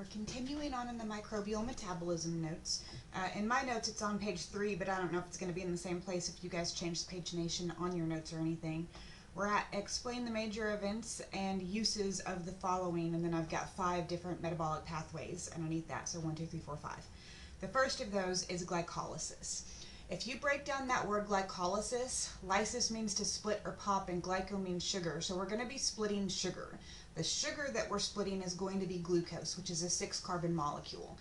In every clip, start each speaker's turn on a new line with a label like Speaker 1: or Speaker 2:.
Speaker 1: We're continuing on in the microbial metabolism notes. In my notes it's on page 3, but I don't know if it's going to be in the same place if you guys change the pagination on your notes or anything. We're at explain the major events and uses of the following, and then I've got 5 different metabolic pathways underneath that, so 1, 2, 3, 4, 5. The first of those is glycolysis. If you break down that word glycolysis, lysis means to split or pop and glyco means sugar, so we're going to be splitting sugar. The sugar that we're splitting is going to be glucose, which is a 6-carbon molecule.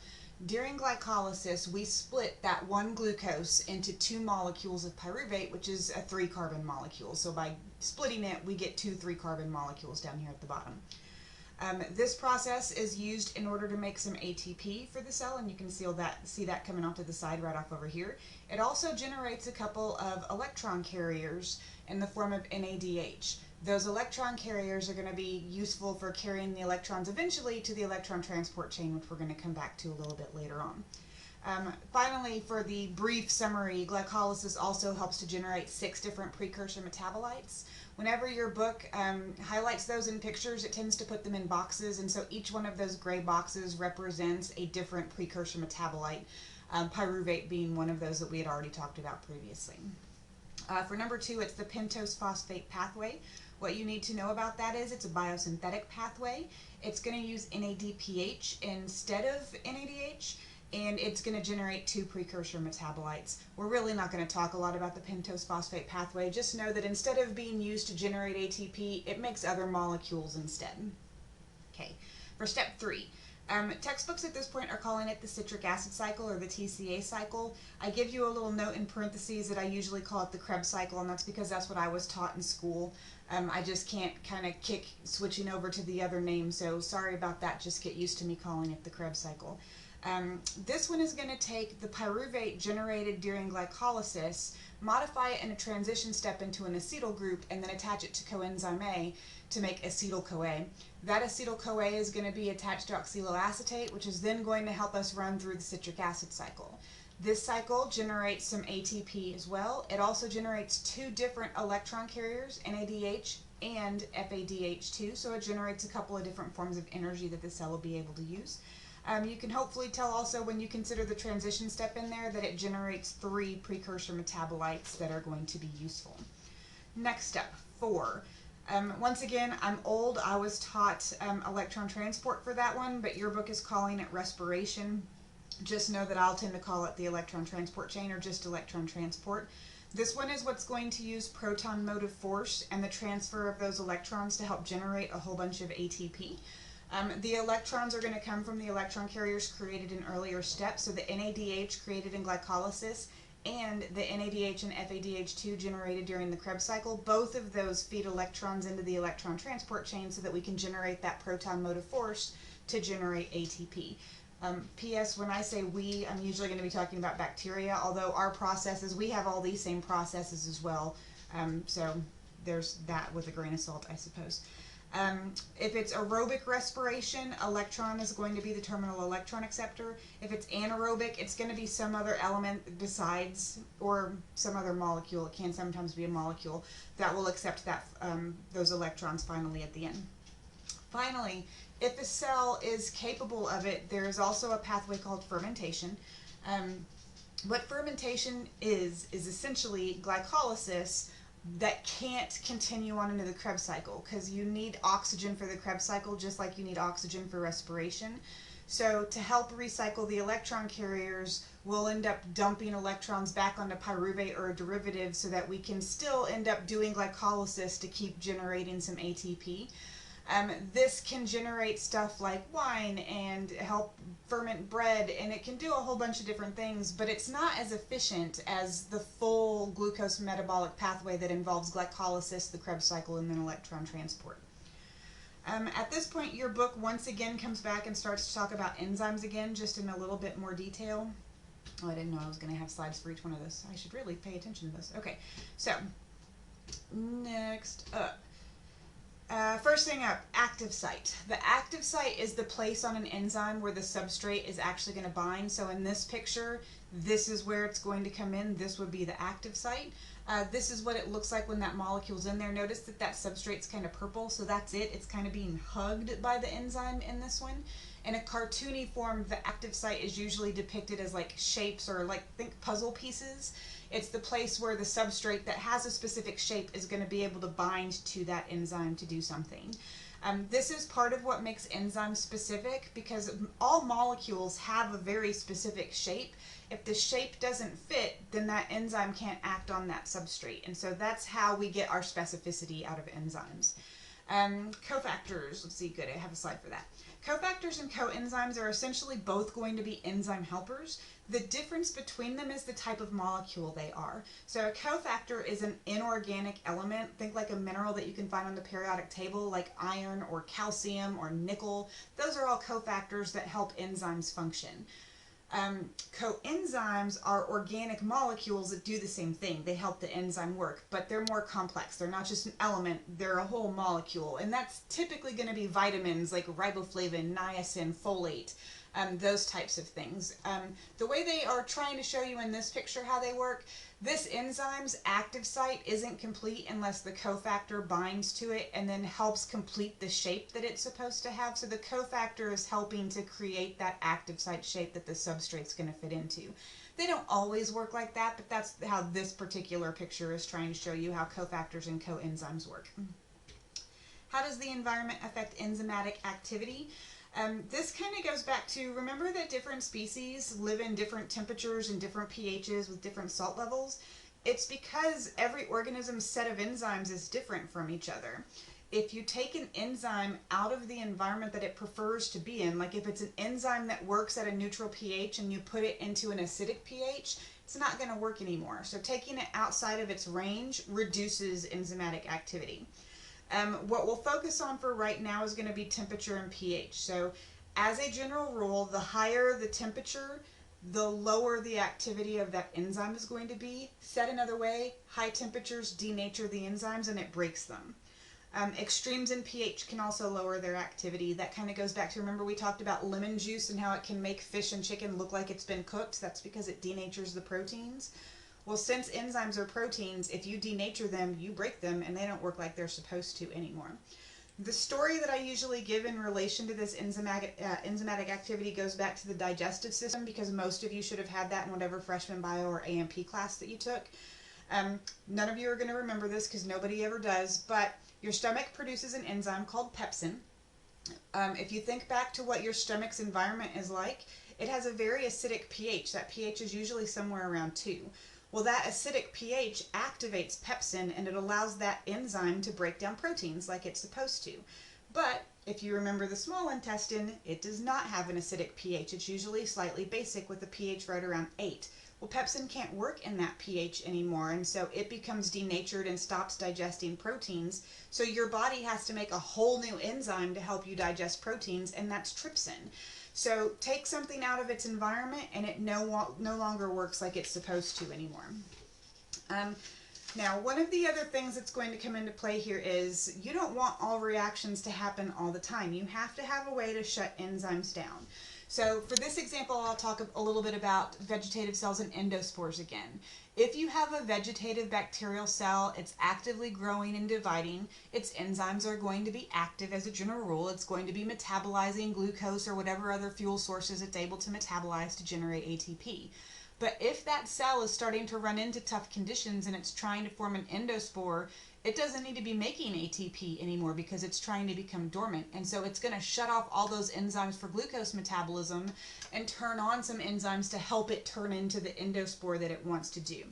Speaker 1: During glycolysis, we split that one glucose into 2 molecules of pyruvate, which is a 3-carbon molecule. So by splitting it, we get 2 3-carbon molecules down here at the bottom. This process is used in order to make some ATP for the cell, and you can see that coming off to the side right off over here. It also generates a couple of electron carriers in the form of NADH. Those electron carriers are going to be useful for carrying the electrons eventually to the electron transport chain, which we're going to come back to a little bit later on. Finally, for the brief summary, glycolysis also helps to generate 6 different precursor metabolites. Whenever your book highlights those in pictures, it tends to put them in boxes, and so each one of those gray boxes represents a different precursor metabolite, pyruvate being one of those that we had already talked about previously. For number 2, it's the pentose phosphate pathway. What you need to know about that is it's a biosynthetic pathway. It's going to use NADPH instead of NADH, and it's going to generate 2 precursor metabolites. We're really not going to talk a lot about the pentose phosphate pathway. Just know that instead of being used to generate ATP, it makes other molecules instead. Okay, for step 3. Textbooks at this point are calling it the citric acid cycle or the TCA cycle. I give you a little note in parentheses that I usually call it the Krebs cycle, and that's because that's what I was taught in school. I just can't kind of kick switching over to the other name, so sorry about that. Just get used to me calling it the Krebs cycle. This one is going to take the pyruvate generated during glycolysis, modify it in a transition step into an acetyl group, and then attach it to coenzyme A to make acetyl-CoA. That acetyl-CoA is going to be attached to oxaloacetate, which is then going to help us run through the citric acid cycle. This cycle generates some ATP as well. It also generates 2 different electron carriers, NADH and FADH2, so it generates a couple of different forms of energy that the cell will be able to use. You can hopefully tell also when you consider the transition step in there that it generates 3 precursor metabolites that are going to be useful. Next step, 4. Once again, I'm old. I was taught electron transport for that one, but your book is calling it respiration. Just know that I'll tend to call it the electron transport chain or just electron transport. This one is what's going to use proton motive force and the transfer of those electrons to help generate a whole bunch of ATP. The electrons are going to come from the electron carriers created in earlier steps, so the NADH created in glycolysis and the NADH and FADH2 generated during the Krebs cycle. Both of those feed electrons into the electron transport chain so that we can generate that proton motive force to generate ATP. P.S. When I say we, I'm usually going to be talking about bacteria, although our processes, we have all these same processes as well, so there's that with a grain of salt, I suppose. If it's aerobic respiration, electron is going to be the terminal electron acceptor. If it's anaerobic, it's going to be some other element besides, or some other molecule. It can sometimes be a molecule that will accept that those electrons finally at the end. Finally, if a cell is capable of it, there is also a pathway called fermentation. What fermentation is essentially glycolysis that can't continue on into the Krebs cycle, because you need oxygen for the Krebs cycle just like you need oxygen for respiration. So to help recycle the electron carriers, we'll end up dumping electrons back onto pyruvate or a derivative so that we can still end up doing glycolysis to keep generating some ATP. This can generate stuff like wine and help ferment bread, and it can do a whole bunch of different things, but it's not as efficient as the full glucose metabolic pathway that involves glycolysis, the Krebs cycle, and then electron transport. At this point, your book once again comes back and starts to talk about enzymes again, just in a little bit more detail. Oh, I didn't know I was going to have slides for each one of those. I should really pay attention to this. Okay, so next up. First thing up, active site. The active site is the place on an enzyme where the substrate is actually going to bind. So in this picture, this is where it's going to come in. This would be the active site. This is what it looks like when that molecule's in there. Notice that that substrate's kind of purple, so that's it. It's kind of being hugged by the enzyme in this one. In a cartoony form, the active site is usually depicted as like shapes or like, think puzzle pieces. It's the place where the substrate that has a specific shape is going to be able to bind to that enzyme to do something. This is part of what makes enzymes specific, because all molecules have a very specific shape. If the shape doesn't fit, then that enzyme can't act on that substrate. And so that's how we get our specificity out of enzymes. Cofactors, let's see, good, I have a slide for that. Cofactors and coenzymes are essentially both going to be enzyme helpers. The difference between them is the type of molecule they are. So a cofactor is an inorganic element. Think like a mineral that you can find on the periodic table, like iron or calcium or nickel. Those are all cofactors that help enzymes function. Coenzymes are organic molecules that do the same thing. They help the enzyme work, but they're more complex. They're not just an element, they're a whole molecule. And that's typically going to be vitamins like riboflavin, niacin, folate, those types of things. The way they are trying to show you in this picture how they work, this enzyme's active site isn't complete unless the cofactor binds to it and then helps complete the shape that it's supposed to have. So the cofactor is helping to create that active site shape that the substrate's going to fit into. They don't always work like that, but that's how this particular picture is trying to show you how cofactors and coenzymes work. How does the environment affect enzymatic activity? This kind of goes back to, remember that different species live in different temperatures and different pHs with different salt levels? It's because every organism's set of enzymes is different from each other. If you take an enzyme out of the environment that it prefers to be in, like if it's an enzyme that works at a neutral pH and you put it into an acidic pH, it's not going to work anymore. So taking it outside of its range reduces enzymatic activity. What we'll focus on for right now is going to be temperature and pH. So as a general rule, the higher the temperature, the lower the activity of that enzyme is going to be. Said another way, high temperatures denature the enzymes and it breaks them. Extremes in pH can also lower their activity. That kind of goes back to, remember we talked about lemon juice and how it can make fish and chicken look like it's been cooked. That's because it denatures the proteins. Well, since enzymes are proteins, if you denature them, you break them, and they don't work like they're supposed to anymore. The story that I usually give in relation to this enzymatic activity goes back to the digestive system, because most of you should have had that in whatever freshman bio or AMP class that you took. None of you are going to remember this because nobody ever does, but your stomach produces an enzyme called pepsin. If you think back to what your stomach's environment is like, it has a very acidic pH. That pH is usually somewhere around 2. Well, that acidic pH activates pepsin and it allows that enzyme to break down proteins like it's supposed to. But if you remember the small intestine, it does not have an acidic pH. It's usually slightly basic with a pH right around 8. Well, pepsin can't work in that pH anymore, and so it becomes denatured and stops digesting proteins. So your body has to make a whole new enzyme to help you digest proteins, and that's trypsin. So take something out of its environment and it no longer works like it's supposed to anymore. Now, one of the other things that's going to come into play here is you don't want all reactions to happen all the time. You have to have a way to shut enzymes down. So for this example, I'll talk a little bit about vegetative cells and endospores again. If you have a vegetative bacterial cell, it's actively growing and dividing. Its enzymes are going to be active as a general rule. It's going to be metabolizing glucose or whatever other fuel sources it's able to metabolize to generate ATP. But if that cell is starting to run into tough conditions and it's trying to form an endospore, it doesn't need to be making ATP anymore because it's trying to become dormant. And so it's going to shut off all those enzymes for glucose metabolism and turn on some enzymes to help it turn into the endospore that it wants to do.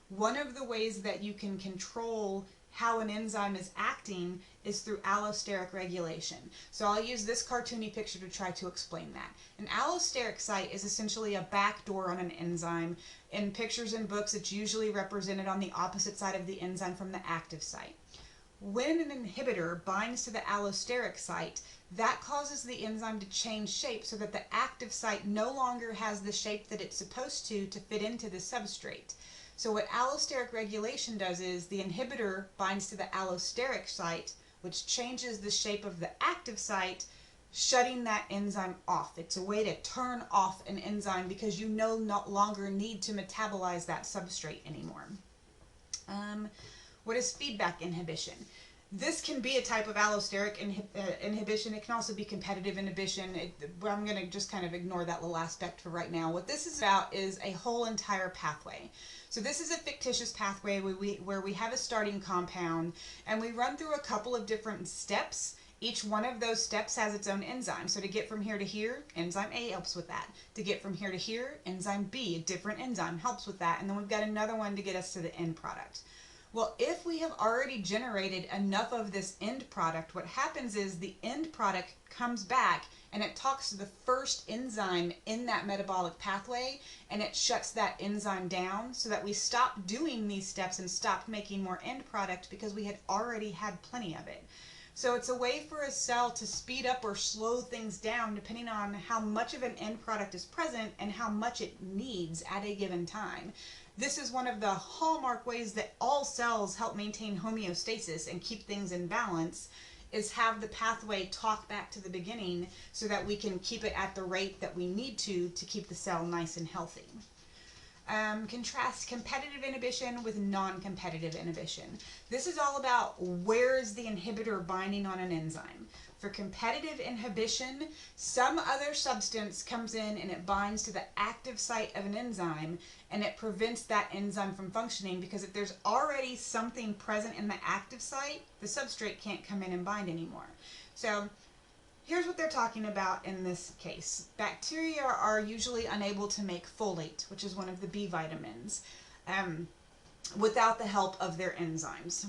Speaker 1: One of the ways that you can control how an enzyme is acting is through allosteric regulation. So I'll use this cartoony picture to try to explain that. An allosteric site is essentially a backdoor on an enzyme. In pictures and books, it's usually represented on the opposite side of the enzyme from the active site. When an inhibitor binds to the allosteric site, that causes the enzyme to change shape so that the active site no longer has the shape that it's supposed to fit into the substrate. So what allosteric regulation does is the inhibitor binds to the allosteric site, which changes the shape of the active site, shutting that enzyme off. It's a way to turn off an enzyme because you no longer need to metabolize that substrate anymore. What is feedback inhibition? This can be a type of allosteric inhibition. It can also be competitive inhibition. I'm going to just kind of ignore that little aspect for right now. What this is about is a whole entire pathway. So this is a fictitious pathway where we have a starting compound, and we run through a couple of different steps. Each one of those steps has its own enzyme. So to get from here to here, enzyme A helps with that. To get from here to here, enzyme B, a different enzyme, helps with that. And then we've got another one to get us to the end product. Well, if we have already generated enough of this end product, what happens is the end product comes back and it talks to the first enzyme in that metabolic pathway, and it shuts that enzyme down so that we stop doing these steps and stop making more end product because we had already had plenty of it. So it's a way for a cell to speed up or slow things down depending on how much of an end product is present and how much it needs at a given time. This is one of the hallmark ways that all cells help maintain homeostasis and keep things in balance, is have the pathway talk back to the beginning so that we can keep it at the rate that we need to keep the cell nice and healthy. Contrast competitive inhibition with non-competitive inhibition. This is all about where is the inhibitor binding on an enzyme. For competitive inhibition, some other substance comes in and it binds to the active site of an enzyme, and it prevents that enzyme from functioning, because if there's already something present in the active site, the substrate can't come in and bind anymore. So here's what they're talking about in this case. Bacteria are usually unable to make folate, which is one of the B vitamins, without the help of their enzymes.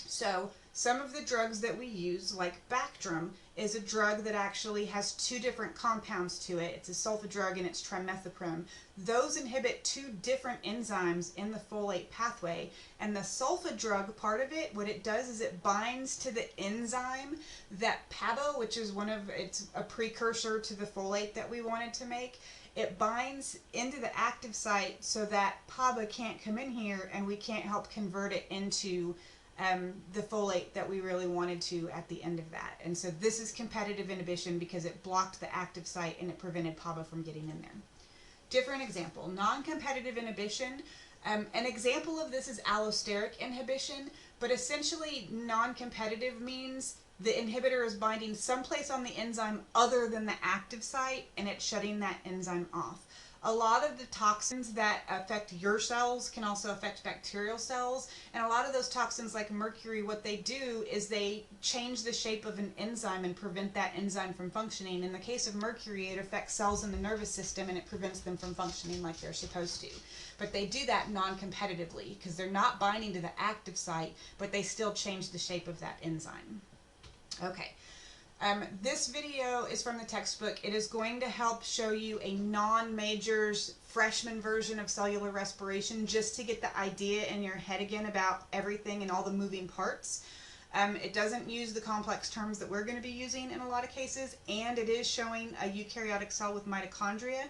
Speaker 1: So some of the drugs that we use, like Bactrim, is a drug that actually has two different compounds to it. It's a sulfa drug and it's trimethoprim. Those inhibit two different enzymes in the folate pathway. And the sulfa drug part of it, what it does is it binds to the enzyme that PABA, which is it's a precursor to the folate that we wanted to make. It binds into the active site so that PABA can't come in here and we can't help convert it into the folate that we really wanted to at the end of that. And so this is competitive inhibition because it blocked the active site and it prevented PABA from getting in there. Different example, non-competitive inhibition. An example of this is allosteric inhibition, but essentially non-competitive means the inhibitor is binding someplace on the enzyme other than the active site, and it's shutting that enzyme off. A lot of the toxins that affect your cells can also affect bacterial cells, and a lot of those toxins, like mercury, what they do is they change the shape of an enzyme and prevent that enzyme from functioning. In the case of mercury, it affects cells in the nervous system and it prevents them from functioning like they're supposed to. But they do that non-competitively because they're not binding to the active site, but they still change the shape of that enzyme. Okay. This video is from the textbook. It is going to help show you a non-majors freshman version of cellular respiration, just to get the idea in your head again about everything and all the moving parts. It doesn't use the complex terms that we're going to be using in a lot of cases, and it is showing a eukaryotic cell with mitochondria.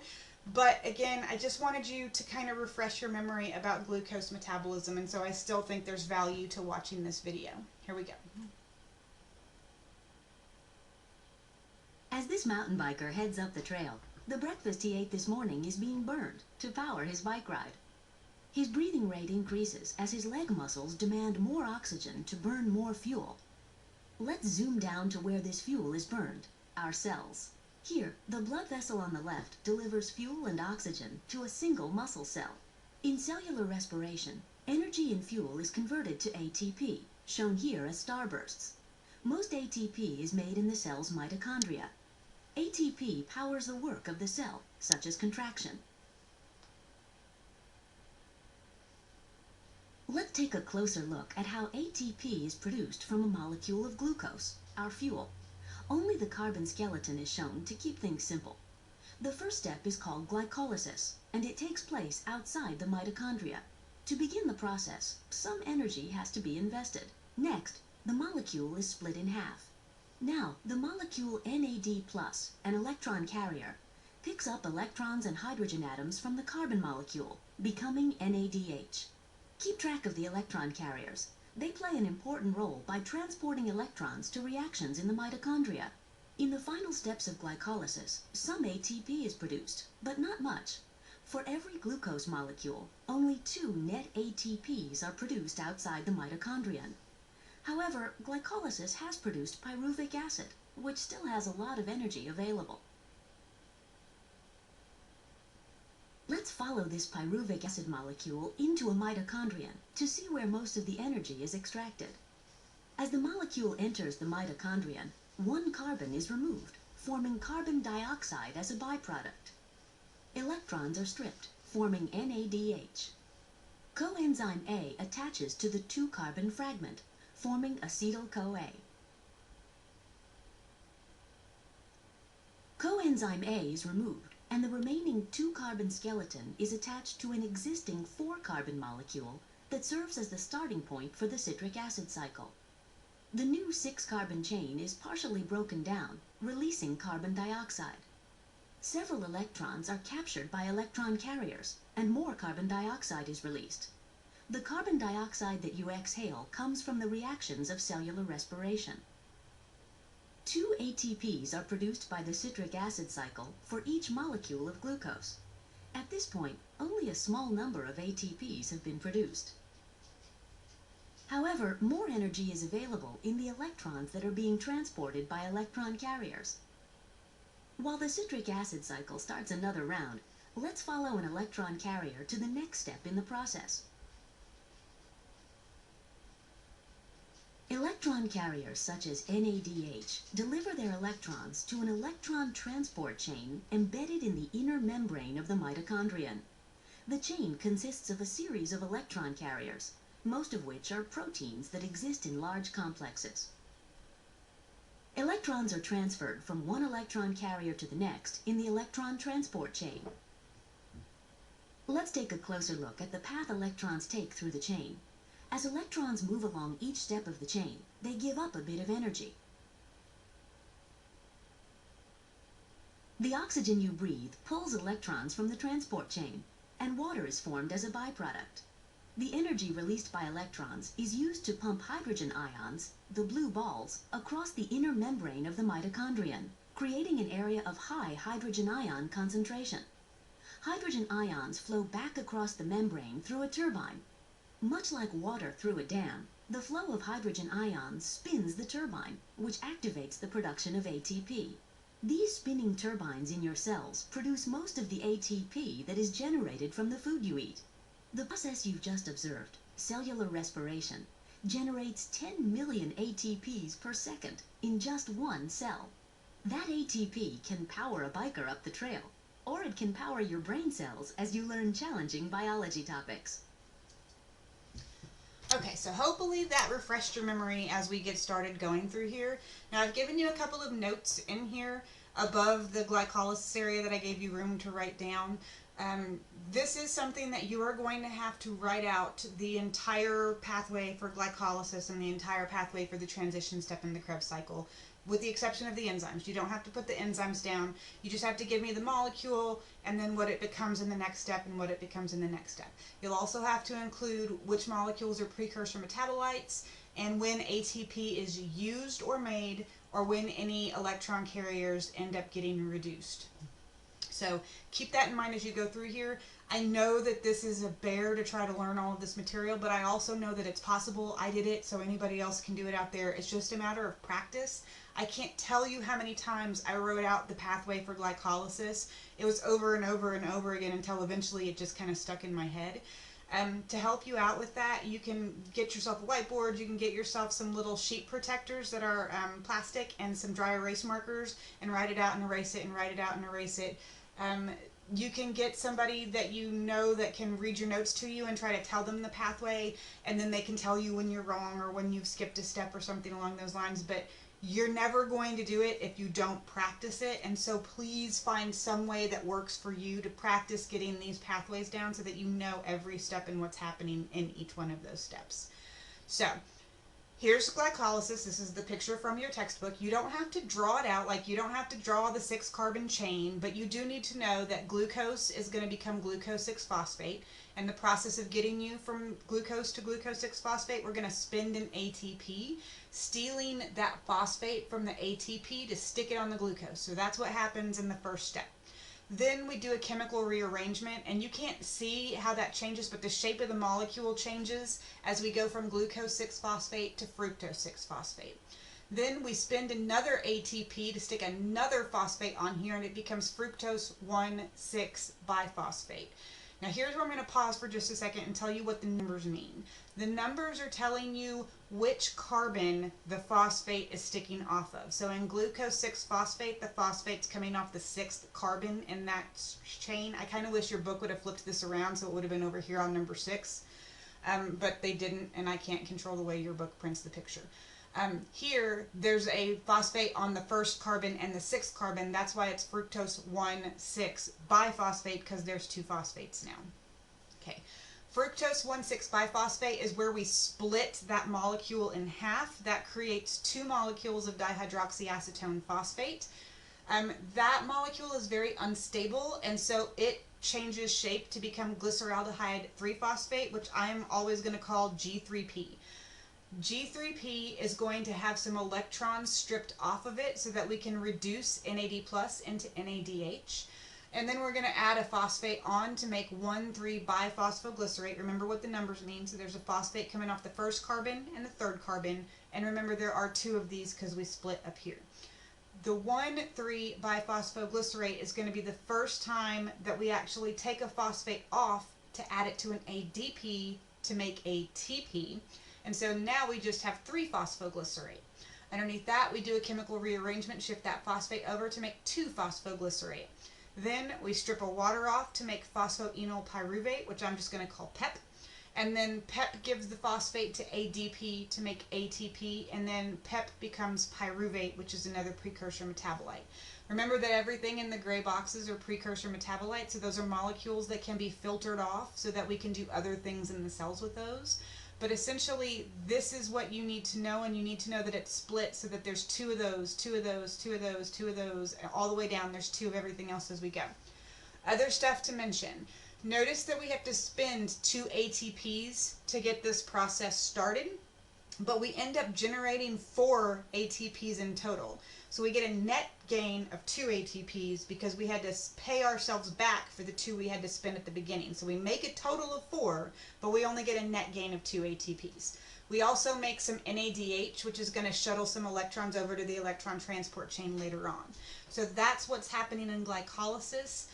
Speaker 1: But again, I just wanted you to kind of refresh your memory about glucose metabolism, and so I still think there's value to watching this video. Here we go.
Speaker 2: As this mountain biker heads up the trail, the breakfast he ate this morning is being burned to power his bike ride. His breathing rate increases as his leg muscles demand more oxygen to burn more fuel. Let's zoom down to where this fuel is burned, our cells. Here, the blood vessel on the left delivers fuel and oxygen to a single muscle cell. In cellular respiration, energy and fuel is converted to ATP, shown here as starbursts. Most ATP is made in the cell's mitochondria. ATP powers the work of the cell, such as contraction. Let's take a closer look at how ATP is produced from a molecule of glucose, our fuel. Only the carbon skeleton is shown to keep things simple. The first step is called glycolysis, and it takes place outside the mitochondria. To begin the process, some energy has to be invested. Next, the molecule is split in half. Now, the molecule NAD+, an electron carrier, picks up electrons and hydrogen atoms from the carbon molecule, becoming NADH. Keep track of the electron carriers. They play an important role by transporting electrons to reactions in the mitochondria. In the final steps of glycolysis, some ATP is produced, but not much. For every glucose molecule, only 2 net ATPs are produced outside the mitochondrion. However, glycolysis has produced pyruvic acid, which still has a lot of energy available. Let's follow this pyruvic acid molecule into a mitochondrion to see where most of the energy is extracted. As the molecule enters the mitochondrion, one carbon is removed, forming carbon dioxide as a byproduct. Electrons are stripped, forming NADH. Coenzyme A attaches to the 2-carbon fragment, forming acetyl-CoA. Coenzyme A is removed, and the remaining 2-carbon skeleton is attached to an existing 4-carbon molecule that serves as the starting point for the citric acid cycle. The new 6-carbon chain is partially broken down, releasing carbon dioxide. Several electrons are captured by electron carriers, and more carbon dioxide is released. The carbon dioxide that you exhale comes from the reactions of cellular respiration. 2 ATPs are produced by the citric acid cycle for each molecule of glucose. At this point, only a small number of ATPs have been produced. However, more energy is available in the electrons that are being transported by electron carriers. While the citric acid cycle starts another round, let's follow an electron carrier to the next step in the process. Electron carriers such as NADH deliver their electrons to an electron transport chain embedded in the inner membrane of the mitochondrion. The chain consists of a series of electron carriers, most of which are proteins that exist in large complexes. Electrons are transferred from one electron carrier to the next in the electron transport chain. Let's take a closer look at the path electrons take through the chain. As electrons move along each step of the chain, they give up a bit of energy. The oxygen you breathe pulls electrons from the transport chain, and water is formed as a byproduct. The energy released by electrons is used to pump hydrogen ions, the blue balls, across the inner membrane of the mitochondrion, creating an area of high hydrogen ion concentration. Hydrogen ions flow back across the membrane through a turbine. Much like water through a dam, the flow of hydrogen ions spins the turbine, which activates the production of ATP. These spinning turbines in your cells produce most of the ATP that is generated from the food you eat. The process you've just observed, cellular respiration, generates 10 million ATPs per second in just one cell. That ATP can power a biker up the trail, or it can power your brain cells as you learn challenging biology topics.
Speaker 1: Okay, so hopefully that refreshed your memory as we get started going through here. Now I've given you a couple of notes in here above the glycolysis area that I gave you room to write down. This is something that you are going to have to write out the entire pathway for glycolysis and the entire pathway for the transition step in the Krebs cycle, with the exception of the enzymes. You don't have to put the enzymes down. You just have to give me the molecule and then what it becomes in the next step and what it becomes in the next step. You'll also have to include which molecules are precursor metabolites and when ATP is used or made, or when any electron carriers end up getting reduced. So keep that in mind as you go through here. I know that this is a bear to try to learn all of this material, but I also know that it's possible. I did it, so anybody else can do it out there. It's just a matter of practice. I can't tell you how many times I wrote out the pathway for glycolysis. It was over and over and over again until eventually it just kind of stuck in my head. To help you out with that, you can get yourself a whiteboard, you can get yourself some little sheet protectors that are plastic and some dry erase markers and write it out and erase it and write it out and erase it. You can get somebody that you know that can read your notes to you and try to tell them the pathway, and then they can tell you when you're wrong or when you've skipped a step or something along those lines, but you're never going to do it if you don't practice it. And so please find some way that works for you to practice getting these pathways down so that you know every step and what's happening in each one of those steps. So here's glycolysis. This is the picture from your textbook. You don't have to draw it out, like you don't have to draw the 6-carbon chain, but you do need to know that glucose is going to become glucose 6-phosphate. And the process of getting you from glucose to glucose 6-phosphate, we're going to spend an ATP, stealing that phosphate from the ATP to stick it on the glucose. So that's what happens in the first step. Then we do a chemical rearrangement, and you can't see how that changes, but the shape of the molecule changes as we go from glucose 6-phosphate to fructose 6-phosphate. Then we spend another ATP to stick another phosphate on here, and it becomes fructose 1,6-biphosphate. Now here's where I'm going to pause for just a second and tell you what the numbers mean. The numbers are telling you which carbon the phosphate is sticking off of. So in glucose 6-phosphate, the phosphate's coming off the 6th carbon in that chain. I kind of wish your book would have flipped this around so it would have been over here on number 6. But they didn't, and I can't control the way your book prints the picture. Here, there's a phosphate on the 1st carbon and the 6th carbon. That's why it's fructose 1,6-biphosphate, because there's 2 phosphates now. Okay, fructose 1,6-biphosphate is where we split that molecule in half. That creates 2 molecules of dihydroxyacetone phosphate. That molecule is very unstable, and so it changes shape to become glyceraldehyde 3-phosphate, which I'm always going to call G3P. G3P is going to have some electrons stripped off of it so that we can reduce NAD plus into NADH. And then we're going to add a phosphate on to make 1,3-biphosphoglycerate. Remember what the numbers mean. So there's a phosphate coming off the 1st carbon and the 3rd carbon. And remember there are 2 of these because we split up here. The 1,3-biphosphoglycerate is going to be the first time that we actually take a phosphate off to add it to an ADP to make ATP. And so now we just have 3-phosphoglycerate. Underneath that, we do a chemical rearrangement, shift that phosphate over to make 2-phosphoglycerate. Then we strip a water off to make phosphoenol pyruvate, which I'm just going to call PEP. And then PEP gives the phosphate to ADP to make ATP, and then PEP becomes pyruvate, which is another precursor metabolite. Remember that everything in the gray boxes are precursor metabolites, so those are molecules that can be filtered off so that we can do other things in the cells with those. But essentially, this is what you need to know, and you need to know that it's split so that there's 2 of those, 2 of those, 2 of those, 2 of those, and all the way down there's 2 of everything else as we go. Other stuff to mention. Notice that we have to spend 2 ATPs to get this process started, but we end up generating 4 ATPs in total. So we get a net gain of 2 ATPs because we had to pay ourselves back for the 2 we had to spend at the beginning. So we make a total of 4, but we only get a net gain of 2 ATPs. We also make some NADH, which is going to shuttle some electrons over to the electron transport chain later on. So that's what's happening in glycolysis.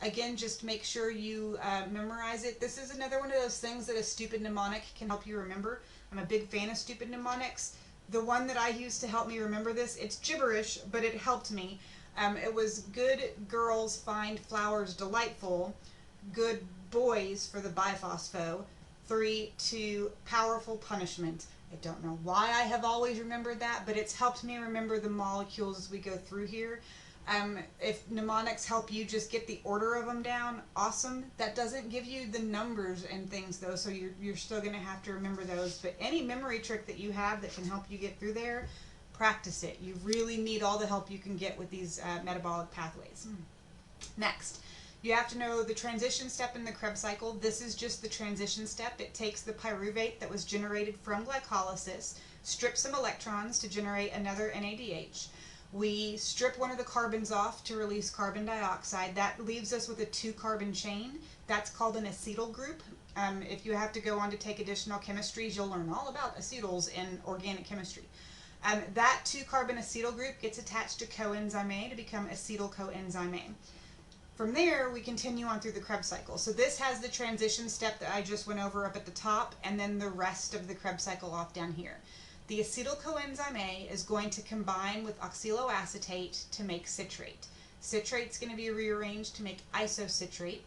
Speaker 1: Again, just make sure you memorize it. This is another one of those things that a stupid mnemonic can help you remember. I'm a big fan of stupid mnemonics. The one that I used to help me remember this, it's gibberish, but it helped me. It was good girls find flowers delightful, good boys for the biphospho, 3, 2, powerful punishment. I don't know why I have always remembered that, but it's helped me remember the molecules as we go through here. If mnemonics help you just get the order of them down, awesome. That doesn't give you the numbers and things though, so you're still going to have to remember those. But any memory trick that you have that can help you get through there, practice it. You really need all the help you can get with these metabolic pathways. Next, you have to know the transition step in the Krebs cycle. This is just the transition step. It takes the pyruvate that was generated from glycolysis, strips some electrons to generate another NADH. We strip one of the carbons off to release carbon dioxide. That leaves us with a 2-carbon chain. That's called an acetyl group. If you have to go on to take additional chemistries, you'll learn all about acetyls in organic chemistry. That 2-carbon acetyl group gets attached to coenzyme A to become acetyl coenzyme A. From there, we continue on through the Krebs cycle. So this has the transition step that I just went over up at the top, and then the rest of the Krebs cycle off down here. The acetyl coenzyme A is going to combine with oxaloacetate to make citrate. Citrate's going to be rearranged to make isocitrate.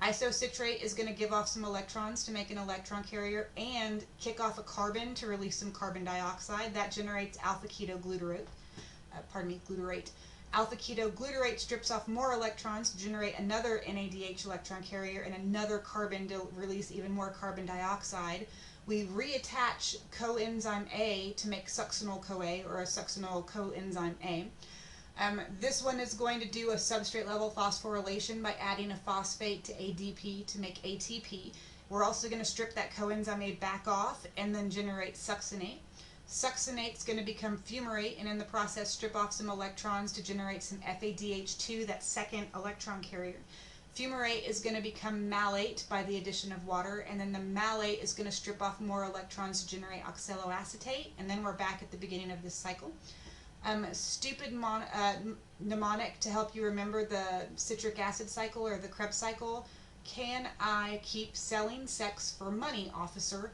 Speaker 1: Isocitrate is going to give off some electrons to make an electron carrier and kick off a carbon to release some carbon dioxide. That generates alpha-ketoglutarate. Glutarate. Alpha-ketoglutarate strips off more electrons to generate another NADH electron carrier and another carbon to release even more carbon dioxide. We reattach coenzyme A to make succinyl-CoA, or a succinyl coenzyme A. This one is going to do a substrate level phosphorylation by adding a phosphate to ADP to make ATP. We're also going to strip that coenzyme A back off and then generate succinate. Succinate's going to become fumarate, and in the process strip off some electrons to generate some FADH2, that second electron carrier. Fumarate is going to become malate by the addition of water, and then the malate is going to strip off more electrons to generate oxaloacetate, and then we're back at the beginning of this cycle. Stupid mnemonic to help you remember the citric acid cycle or the Krebs cycle. Can I keep selling sex for money, officer?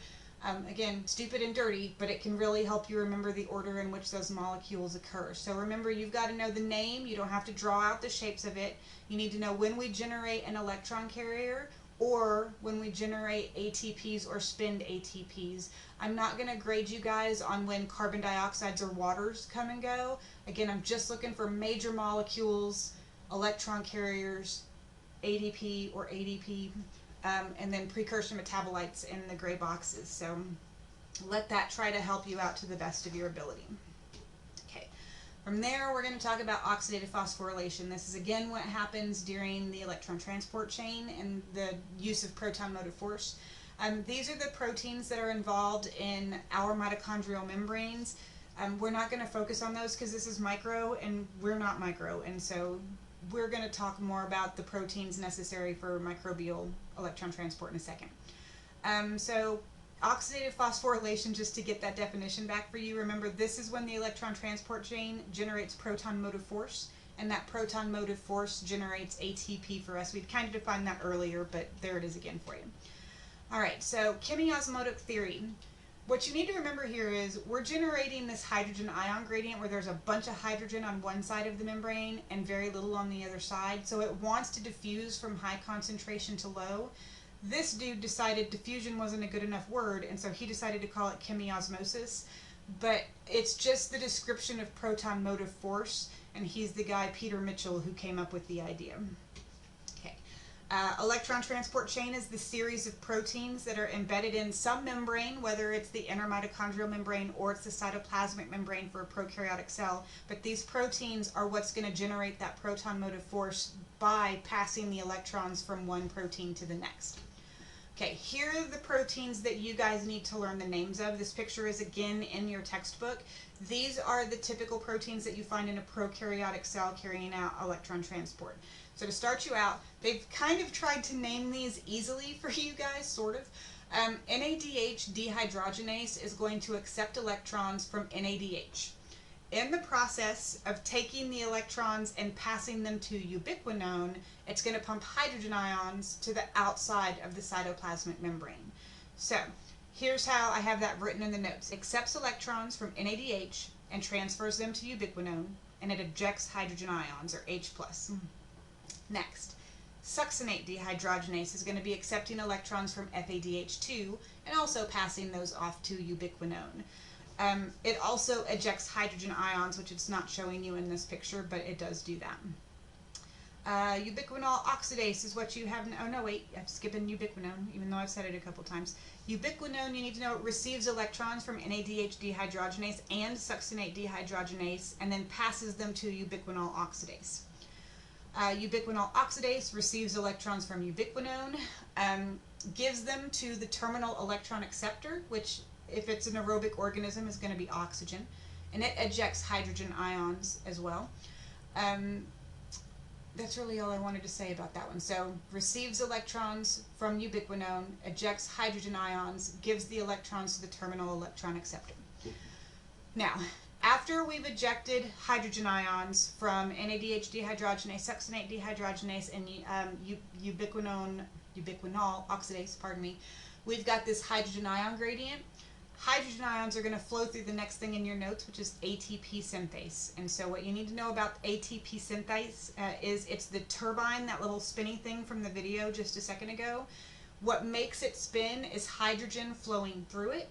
Speaker 1: Again, stupid and dirty, but it can really help you remember the order in which those molecules occur. So remember, you've got to know the name. You don't have to draw out the shapes of it. You need to know when we generate an electron carrier or when we generate ATPs or spend ATPs. I'm not going to grade you guys on when carbon dioxides or waters come and go. Again, I'm just looking for major molecules, electron carriers, ADP or ADP, and then precursor metabolites in the gray boxes. So let that try to help you out to the best of your ability. Okay, from there we're going to talk about oxidative phosphorylation. This is again what happens during the electron transport chain and the use of proton motive force. These are the proteins that are involved in our mitochondrial membranes. We're not going to focus on those because this is micro and we're not micro, and so we're going to talk more about the proteins necessary for microbial electron transport in a second. So oxidative phosphorylation, just to get that definition back for you, remember this is when the electron transport chain generates proton motive force, and that proton motive force generates ATP for us. We'd kind of defined that earlier, but there it is again for you. Alright, so chemiosmotic theory. What you need to remember here is we're generating this hydrogen ion gradient where there's a bunch of hydrogen on one side of the membrane and very little on the other side. So it wants to diffuse from high concentration to low. This dude decided diffusion wasn't a good enough word, and so he decided to call it chemiosmosis. But it's just the description of proton motive force, and he's the guy, Peter Mitchell, who came up with the idea. Electron transport chain is the series of proteins that are embedded in some membrane, whether it's the inner mitochondrial membrane or it's the cytoplasmic membrane for a prokaryotic cell. But these proteins are what's going to generate that proton motive force by passing the electrons from one protein to the next. Okay, here are the proteins that you guys need to learn the names of. This picture is again in your textbook. These are the typical proteins that you find in a prokaryotic cell carrying out electron transport. So to start you out, they've kind of tried to name these easily for you guys, sort of. NADH dehydrogenase is going to accept electrons from NADH. In the process of taking the electrons and passing them to ubiquinone, it's going to pump hydrogen ions to the outside of the cytoplasmic membrane. So here's how I have that written in the notes. It accepts electrons from NADH and transfers them to ubiquinone, and it ejects hydrogen ions, or H+. Next, succinate dehydrogenase is going to be accepting electrons from FADH2 and also passing those off to ubiquinone. It also ejects hydrogen ions, which it's not showing you in this picture, but it does do that. Ubiquinol oxidase is what you have. Oh no, wait, I'm skipping ubiquinone, even though I've said it a couple times. Ubiquinone, you need to know it receives electrons from NADH dehydrogenase and succinate dehydrogenase, and then passes them to ubiquinol oxidase. Ubiquinol oxidase receives electrons from ubiquinone, gives them to the terminal electron acceptor, which, if it's an aerobic organism, is going to be oxygen, and it ejects hydrogen ions as well. That's really all I wanted to say about that one. So, receives electrons from ubiquinone, ejects hydrogen ions, gives the electrons to the terminal electron acceptor. Now, after we've ejected hydrogen ions from NADH dehydrogenase, succinate dehydrogenase, and ubiquinol oxidase, pardon me, we've got this hydrogen ion gradient. Hydrogen ions are going to flow through the next thing in your notes, which is ATP synthase. And so what you need to know about ATP synthase is it's the turbine, that little spinny thing from the video just a second ago. What makes it spin is hydrogen flowing through it,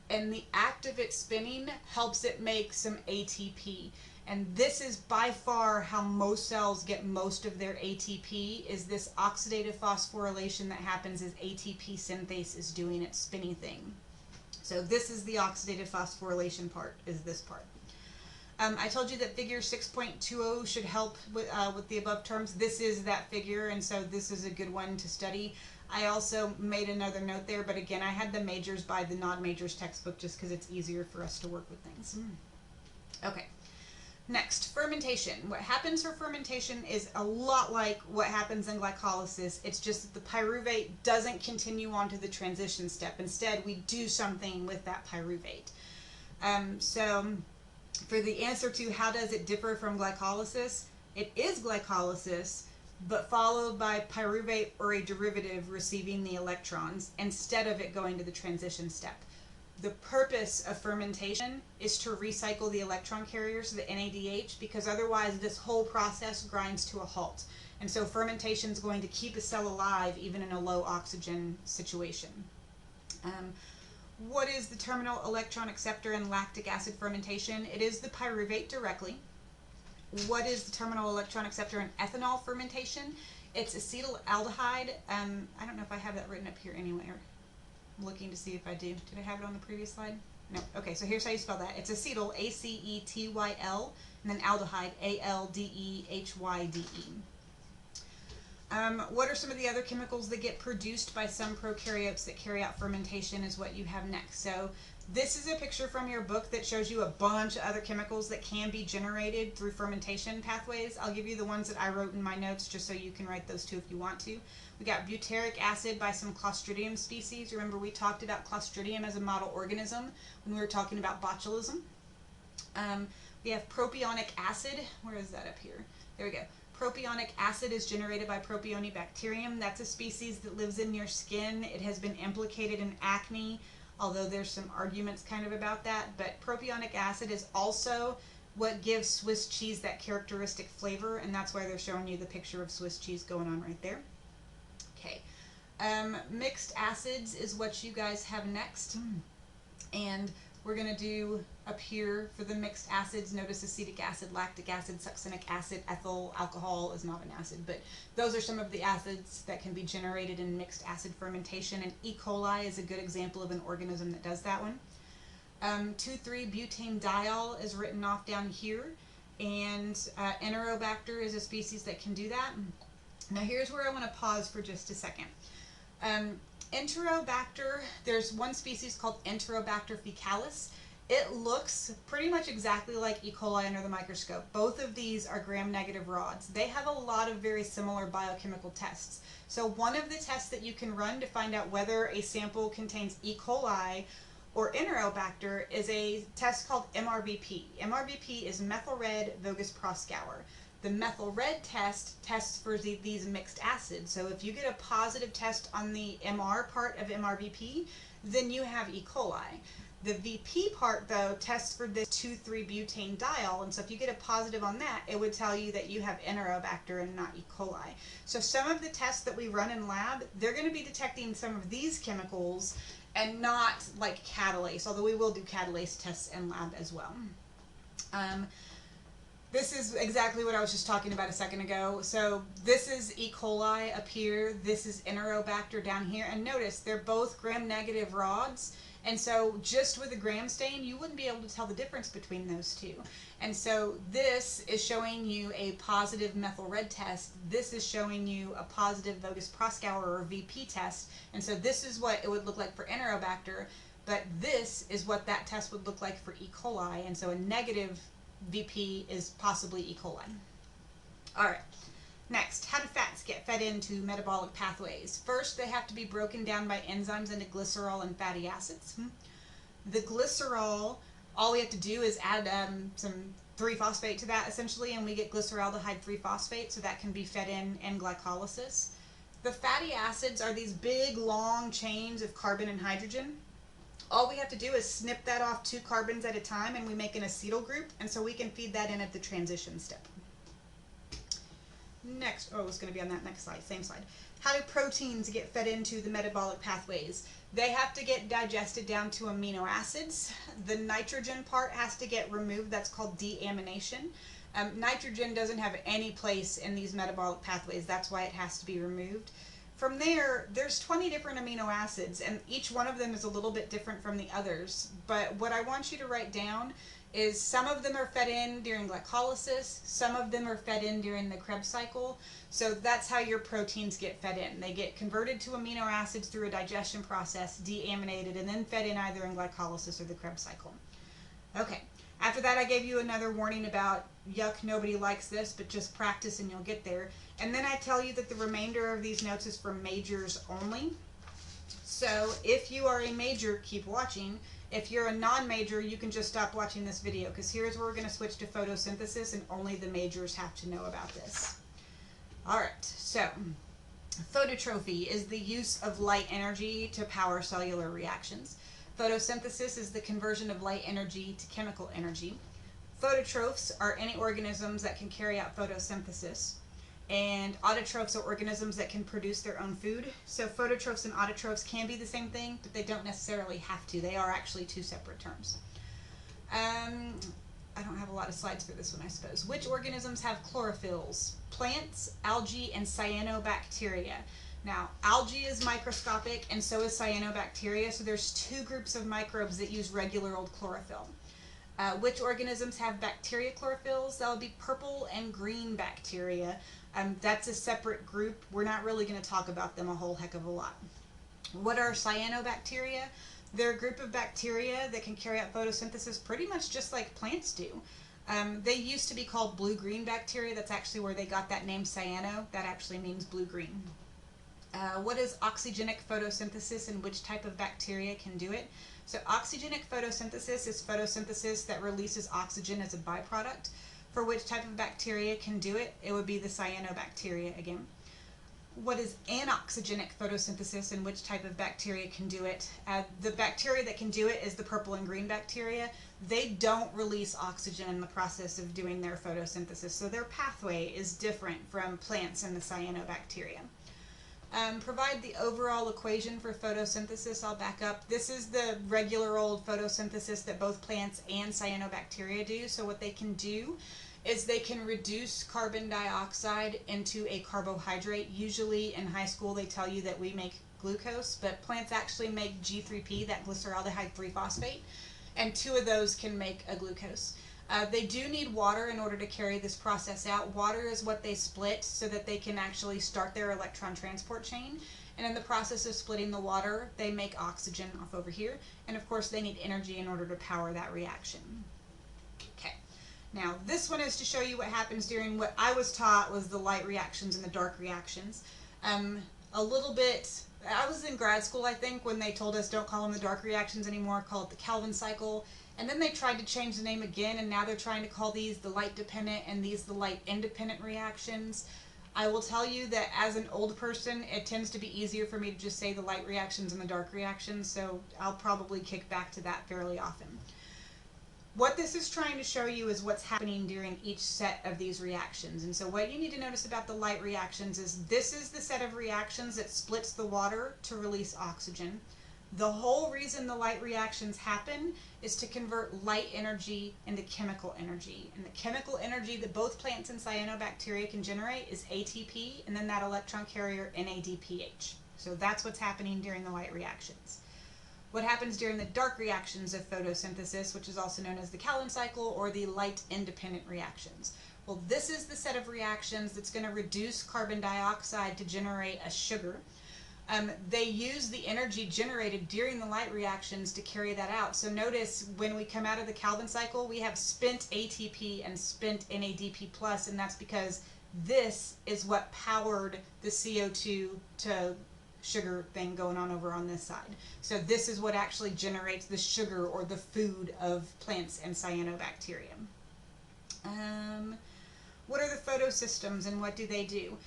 Speaker 1: and the act of it spinning helps it make some ATP. And this is by far how most cells get most of their ATP, is this oxidative phosphorylation that happens as ATP synthase is doing its spinny thing. So this is the oxidative phosphorylation part, is this part. I told you that figure 6.20 should help with the above terms. This is that figure, and so this is a good one to study. I also made another note there, but again, I had the majors by the non-majors textbook just because it's easier for us to work with things. Okay. Next, fermentation. What happens for fermentation is a lot like what happens in glycolysis. It's just that the pyruvate doesn't continue on to the transition step. Instead, we do something with that pyruvate. So for the answer to how does it differ from glycolysis, it is glycolysis, but followed by pyruvate or a derivative receiving the electrons instead of it going to the transition step. The purpose of fermentation is to recycle the electron carriers, the NADH, because otherwise this whole process grinds to a halt. And so fermentation is going to keep a cell alive even in a low oxygen situation. What is the terminal electron acceptor in lactic acid fermentation? It is the pyruvate directly. What is the terminal electron acceptor in ethanol fermentation? It's acetaldehyde. I don't know if I have that written up here anywhere. I'm looking to see if I do. Did I have it on the previous slide? No. Okay, so here's how you spell that. It's acetyl, A-C-E-T-Y-L, and then aldehyde, A-L-D-E-H-Y-D-E. What are some of the other chemicals that get produced by some prokaryotes that carry out fermentation is what you have next. So this is a picture from your book that shows you a bunch of other chemicals that can be generated through fermentation pathways. I'll give you the ones that I wrote in my notes just so you can write those too if you want to. We got butyric acid by some Clostridium species. Remember we talked about Clostridium as a model organism when we were talking about botulism. We have propionic acid. Where is that up here? There we go. Propionic acid is generated by Propionibacterium. That's a species that lives in your skin. It has been implicated in acne, although there's some arguments kind of about that. But propionic acid is also what gives Swiss cheese that characteristic flavor, and that's why they're showing you the picture of Swiss cheese going on right there. Okay. Mixed acids is what you guys have next. And we're going to do up here for the mixed acids, notice acetic acid, lactic acid, succinic acid, ethyl alcohol is not an acid, but those are some of the acids that can be generated in mixed acid fermentation, and E. coli is a good example of an organism that does that one. 2,3-butane-diol is written off down here, and Enterobacter is a species that can do that. Now here's where I want to pause for just a second. Enterobacter, there's one species called Enterobacter faecalis. It looks pretty much exactly like E. coli under the microscope. Both of these are gram-negative rods. They have a lot of very similar biochemical tests. So one of the tests that you can run to find out whether a sample contains E. coli or Enterobacter is a test called MRVP. MRVP is methyl red Voges Proskauer. The methyl red test tests for these mixed acids. So if you get a positive test on the MR part of MRVP, then you have E. coli. The VP part, though, tests for this 2,3-butane-diol, and so if you get a positive on that, it would tell you that you have Enterobacter and not E. coli. So some of the tests that we run in lab, they're going to be detecting some of these chemicals and not like catalase, although we will do catalase tests in lab as well. This is exactly what I was just talking about a second ago. So this is E. coli up here, this is Enterobacter down here, and notice they're both gram-negative rods. And so just with a gram stain, you wouldn't be able to tell the difference between those two. And so this is showing you a positive methyl red test. This is showing you a positive Voges Proskauer or VP test. And so this is what it would look like for Enterobacter, but this is what that test would look like for E. coli. And so a negative VP is possibly E. coli. All right. Next, how do fats get fed into metabolic pathways? First, they have to be broken down by enzymes into glycerol and fatty acids. The glycerol, all we have to do is add some 3-phosphate to that, essentially, and we get glyceraldehyde 3-phosphate, so that can be fed in glycolysis. The fatty acids are these big, long chains of carbon and hydrogen. All we have to do is snip that off 2 carbons at a time, and we make an acetyl group, and so we can feed that in at the transition step. Next, it's going to be on that next slide, same slide. How do proteins get fed into the metabolic pathways? They have to get digested down to amino acids. The nitrogen part has to get removed. That's called deamination. Nitrogen doesn't have any place in these metabolic pathways. That's why it has to be removed. From there, there's 20 different amino acids, and each one of them is a little bit different from the others. But what I want you to write down is some of them are fed in during glycolysis, some of them are fed in during the Krebs cycle. So that's how your proteins get fed in. They get converted to amino acids through a digestion process, deaminated, and then fed in either in glycolysis or the Krebs cycle. Okay, after that I gave you another warning about, yuck, nobody likes this, but just practice and you'll get there. And then I tell you that the remainder of these notes is for majors only. So if you are a major, keep watching. If you're a non-major, you can just stop watching this video, because here's where we're going to switch to photosynthesis, and only the majors have to know about this. Alright, so phototrophy is the use of light energy to power cellular reactions. Photosynthesis is the conversion of light energy to chemical energy. Phototrophs are any organisms that can carry out photosynthesis. And autotrophs are organisms that can produce their own food. So phototrophs and autotrophs can be the same thing, but they don't necessarily have to. They are actually two separate terms. I don't have a lot of slides for this one, I suppose. Which organisms have chlorophylls? Plants, algae, and cyanobacteria. Now, algae is microscopic, and so is cyanobacteria, so there's two groups of microbes that use regular old chlorophyll. Which organisms have bacteria chlorophylls? That would be purple and green bacteria. That's a separate group. We're not really going to talk about them a whole heck of a lot. What are cyanobacteria? They're a group of bacteria that can carry out photosynthesis pretty much just like plants do. They used to be called blue-green bacteria. That's actually where they got that name cyano. That actually means blue-green. What is oxygenic photosynthesis, and which type of bacteria can do it? So oxygenic photosynthesis is photosynthesis that releases oxygen as a byproduct. For which type of bacteria can do it? It would be the cyanobacteria again. What is anoxygenic photosynthesis, and which type of bacteria can do it? The bacteria that can do it is the purple and green bacteria. They don't release oxygen in the process of doing their photosynthesis, so their pathway is different from plants and the cyanobacteria. Provide the overall equation for photosynthesis. I'll back up. This is the regular old photosynthesis that both plants and cyanobacteria do. So what they can do is they can reduce carbon dioxide into a carbohydrate. Usually in high school they tell you that we make glucose, but plants actually make G3P, that glyceraldehyde 3-phosphate, and two of those can make a glucose. They do need water in order to carry this process out. Water is what they split so that they can actually start their electron transport chain. And in the process of splitting the water, they make oxygen off over here. And of course, they need energy in order to power that reaction. Okay. Now, this one is to show you what happens during what I was taught was the light reactions and the dark reactions. A little bit, I was in grad school, I think, when they told us don't call them the dark reactions anymore, call it the Calvin cycle. And then they tried to change the name again, and now they're trying to call these the light-dependent and these the light-independent reactions. I will tell you that as an old person, it tends to be easier for me to just say the light reactions and the dark reactions, so I'll probably kick back to that fairly often. What this is trying to show you is what's happening during each set of these reactions. And so what you need to notice about the light reactions is this is the set of reactions that splits the water to release oxygen. The whole reason the light reactions happen is to convert light energy into chemical energy. And the chemical energy that both plants and cyanobacteria can generate is ATP, and then that electron carrier NADPH. So that's what's happening during the light reactions. What happens during the dark reactions of photosynthesis, which is also known as the Calvin cycle or the light-independent reactions? Well, this is the set of reactions that's going to reduce carbon dioxide to generate a sugar. They use the energy generated during the light reactions to carry that out. So notice when we come out of the Calvin cycle, we have spent ATP and spent NADP+, and that's because this is what powered the CO2 to sugar thing going on over on this side. So this is what actually generates the sugar or the food of plants and cyanobacteria. What are the photosystems and what do they do?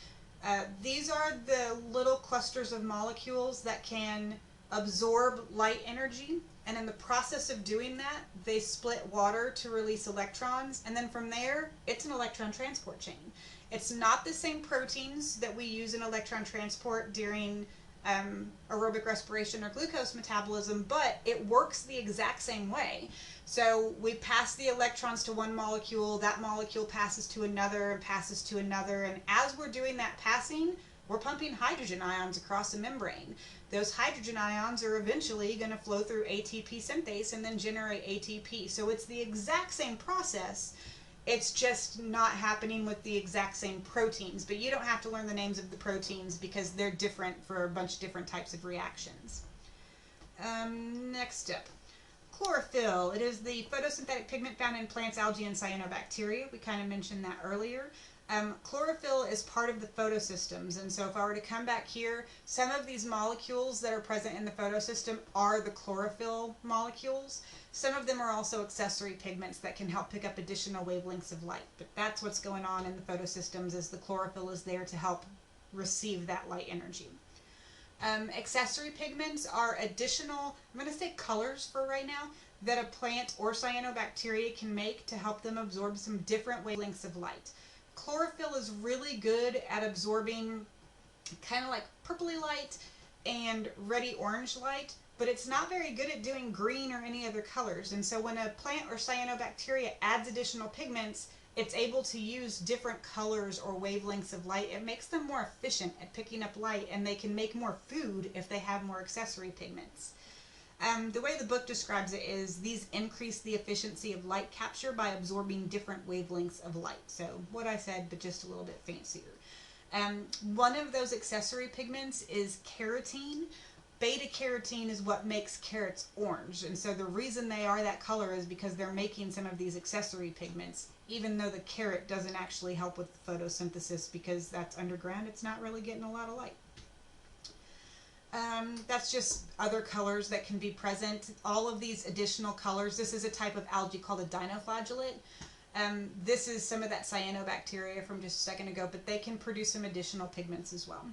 Speaker 1: These are the little clusters of molecules that can absorb light energy, and in the process of doing that, they split water to release electrons, and then from there, it's an electron transport chain. It's not the same proteins that we use in electron transport during aerobic respiration or glucose metabolism, but it works the exact same way. So we pass the electrons to one molecule, that molecule passes to another and passes to another, and as we're doing that passing, We're pumping hydrogen ions across the membrane. Those hydrogen ions are eventually going to flow through ATP synthase and then generate ATP. So it's the exact same process. It's just not happening with the exact same proteins, but you don't have to learn the names of the proteins because they're different for a bunch of different types of reactions. Next step. Chlorophyll. It is the photosynthetic pigment found in plants, algae, and cyanobacteria. We kind of mentioned that earlier. Chlorophyll is part of the photosystems, and so if I were to come back here, some of these molecules that are present in the photosystem are the chlorophyll molecules. Some of them are also accessory pigments that can help pick up additional wavelengths of light, but that's what's going on in the photosystems, is the chlorophyll is there to help receive that light energy. Accessory pigments are additional, I'm going to say colors for right now, that a plant or cyanobacteria can make to help them absorb some different wavelengths of light. Chlorophyll is really good at absorbing kind of like purpley light and reddy orange light, but it's not very good at doing green or any other colors. And so when a plant or cyanobacteria adds additional pigments, it's able to use different colors or wavelengths of light. It makes them more efficient at picking up light, and they can make more food if they have more accessory pigments. The way the book describes it is these increase the efficiency of light capture by absorbing different wavelengths of light. So what I said, but just a little bit fancier. One of those accessory pigments is carotene. Beta carotene is what makes carrots orange, and so the reason they are that color is because they're making some of these accessory pigments, even though the carrot doesn't actually help with photosynthesis because that's underground. It's not really getting a lot of light. That's just other colors that can be present. All of these additional colors, this is a type of algae called a dinoflagellate. This is some of that cyanobacteria from just a second ago, but they can produce some additional pigments as well.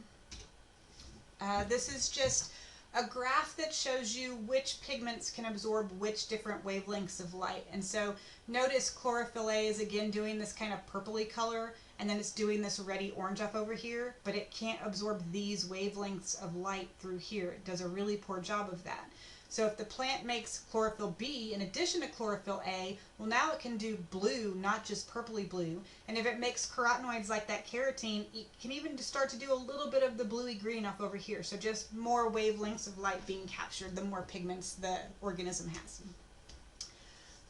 Speaker 1: This is just a graph that shows you which pigments can absorb which different wavelengths of light. And so notice chlorophyll A is again doing this kind of purpley color, and then it's doing this reddy orange up over here, but it can't absorb these wavelengths of light through here. It does a really poor job of that. So if the plant makes chlorophyll B in addition to chlorophyll A, well, now it can do blue, not just purpley blue. And if it makes carotenoids like that carotene, it can even start to do a little bit of the bluey green up over here. So just more wavelengths of light being captured, the more pigments the organism has.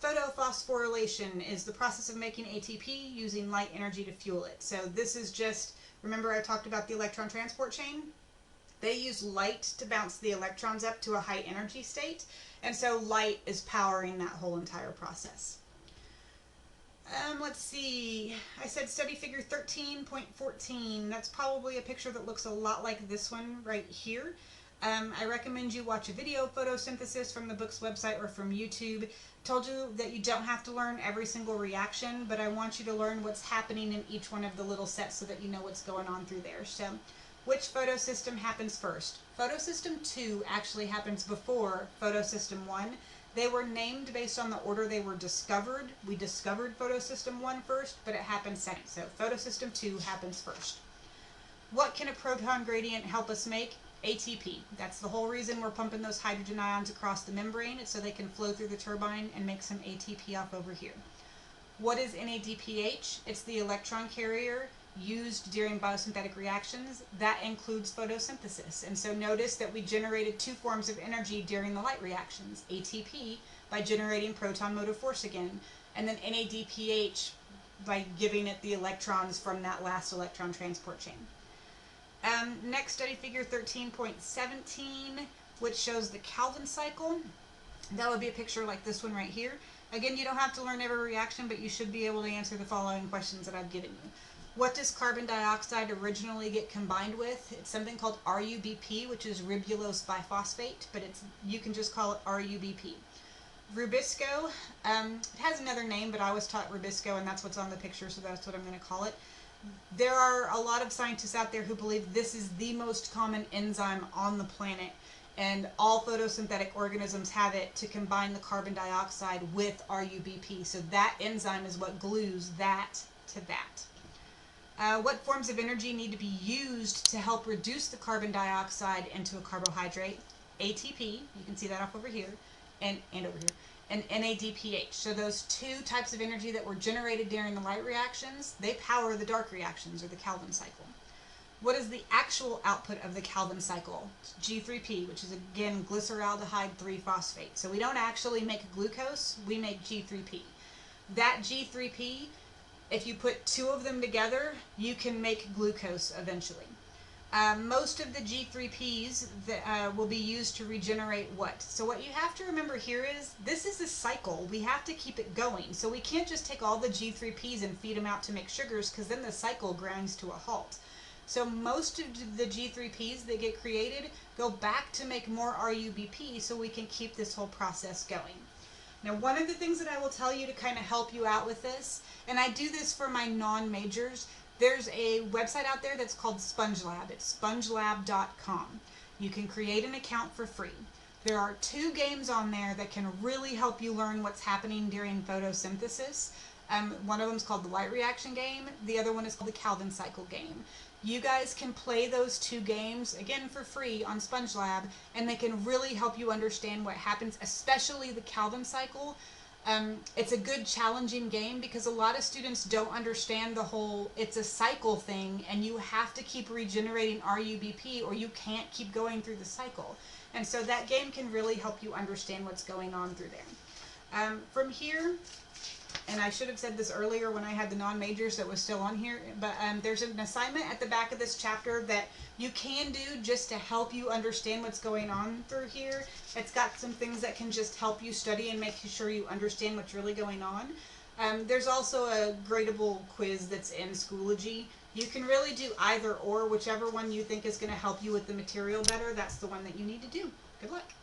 Speaker 1: Photophosphorylation is the process of making ATP using light energy to fuel it. So this is just, remember I talked about the electron transport chain? They use light to bounce the electrons up to a high energy state, and so light is powering that whole entire process. Let's see, I said study figure 13.14. That's probably a picture that looks a lot like this one right here. I recommend you watch a video of photosynthesis from the book's website or from YouTube. Told you that you don't have to learn every single reaction, but I want you to learn what's happening in each one of the little sets so that you know what's going on through there. So, which photosystem happens first? Photosystem 2 actually happens before photosystem 1. They were named based on the order they were discovered. We discovered photosystem 1 first, but it happened second. So photosystem 2 happens first. What can a proton gradient help us make? ATP. That's the whole reason we're pumping those hydrogen ions across the membrane. It's so they can flow through the turbine and make some ATP off over here. What is NADPH? It's the electron carrier used during biosynthetic reactions. That includes photosynthesis. And so notice that we generated two forms of energy during the light reactions. ATP by generating proton motive force again, and then NADPH by giving it the electrons from that last electron transport chain. Next, study figure 13.17, which shows the Calvin cycle. That would be a picture like this one right here. Again, you don't have to learn every reaction, but you should be able to answer the following questions that I've given you. What does carbon dioxide originally get combined with? It's something called RUBP, which is ribulose biphosphate, but you can just call it RUBP. Rubisco, it has another name, but I was taught Rubisco, and that's what's on the picture, so that's what I'm going to call it. There are a lot of scientists out there who believe this is the most common enzyme on the planet, and all photosynthetic organisms have it to combine the carbon dioxide with RUBP. So that enzyme is what glues that to that. What forms of energy need to be used to help reduce the carbon dioxide into a carbohydrate? ATP, you can see that off over here, and over here, and NADPH. So those two types of energy that were generated during the light reactions, they power the dark reactions, or the Calvin cycle. what is the actual output of the Calvin cycle? G3P, which is again glyceraldehyde 3-phosphate. So we don't actually make glucose, we make G3P. That G3P, if you put two of them together, you can make glucose eventually. Most of the G3Ps that, will be used to regenerate what? So what you have to remember here is, this is a cycle. We have to keep it going. So we can't just take all the G3Ps and feed them out to make sugars, because then the cycle grinds to a halt. So most of the G3Ps that get created go back to make more RUBP so we can keep this whole process going. Now, one of the things that I will tell you to kind of help you out with this, and I do this for my non-majors, there's a website out there that's called SpongeLab. It's spongelab.com. You can create an account for free. There are 2 games on there that can really help you learn what's happening during photosynthesis. One of them is called the light reaction game. The other one is called the Calvin cycle game. You guys can play those 2 games, again for free, on SpongeLab, and they can really help you understand what happens, especially the Calvin cycle. It's a good challenging game because a lot of students don't understand the whole it's a cycle thing, and you have to keep regenerating RUBP or you can't keep going through the cycle. And so that game can really help you understand what's going on through there. From here, and I should have said this earlier when I had the non-majors that was still on here, but there's an assignment at the back of this chapter that you can do just to help you understand what's going on through here. It's got some things that can just help you study and make sure you understand what's really going on. There's also a gradable quiz that's in Schoology. You can really do either or, whichever one you think is going to help you with the material better, that's the one that you need to do. Good luck.